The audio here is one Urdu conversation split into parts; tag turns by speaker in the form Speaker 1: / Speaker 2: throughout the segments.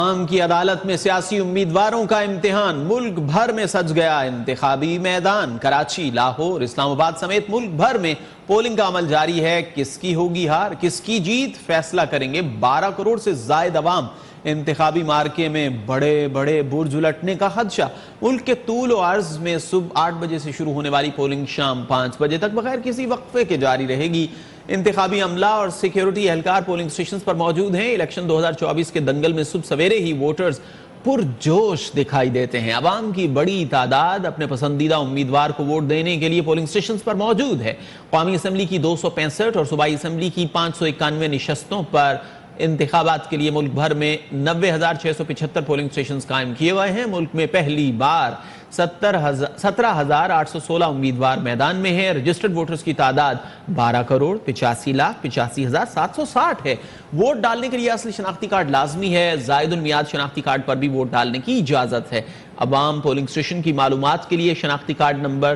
Speaker 1: عوام کی عدالت میں سیاسی امیدواروں کا امتحان، ملک بھر میں سج گیا انتخابی میدان۔ کراچی، لاہور، اسلام آباد سمیت ملک بھر میں پولنگ کا عمل جاری ہے۔ کس کی ہوگی ہار، کس کی جیت، فیصلہ کریں گے 12 کروڑ سے زائد عوام۔ انتخابی مارکے میں بڑے بڑے برج الٹنے کا خدشہ۔ ملک کے طول و عرض میں صبح 8 بجے سے شروع ہونے والی پولنگ شام 5 بجے تک بغیر کسی وقفے کے جاری رہے گی۔ انتخابی عملہ اور سیکیورٹی اہلکار پولنگ سٹیشنز پر موجود ہیں۔ الیکشن 2024 کے دنگل میں صبح سویرے ہی ووٹرز پرجوش دکھائی دیتے ہیں۔ عوام کی بڑی تعداد اپنے پسندیدہ امیدوار کو ووٹ دینے کے لیے پولنگ سٹیشنز پر موجود ہے۔ قومی اسمبلی کی 265 اور صوبائی اسمبلی کی 591 نشستوں پر انتخابات کے لیے ملک بھر میں 90,675 پولنگ سٹیشنز قائم کیے گئے ہیں۔ ملک میں پہلی بار 17,816 امیدوار میدان میں ہیں۔ رجسٹرڈ ووٹرز کی تعداد 12,85,85,760 ہے۔ ووٹ ڈالنے کے لیے اصلی شناختی کارڈ لازمی ہے۔ زائد المیعاد شناختی کارڈ پر بھی ووٹ ڈالنے کی اجازت ہے۔ عوام پولنگ سٹیشن کی معلومات کے لیے شناختی کارڈ نمبر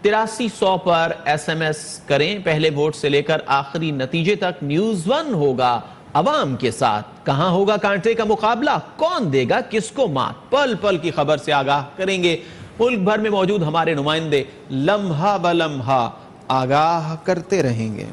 Speaker 1: 8300 پر SMS کریں۔ پہلے ووٹ سے لے کر آخری نتیجے تک نیوز 1 ہوگا عوام کے ساتھ۔ کہاں ہوگا کانٹے کا مقابلہ، کون دے گا کس کو مات، پل پل کی خبر سے آگاہ کریں گے ملک بھر میں موجود ہمارے نمائندے۔ لمحہ بلمحہ آگاہ کرتے رہیں گے۔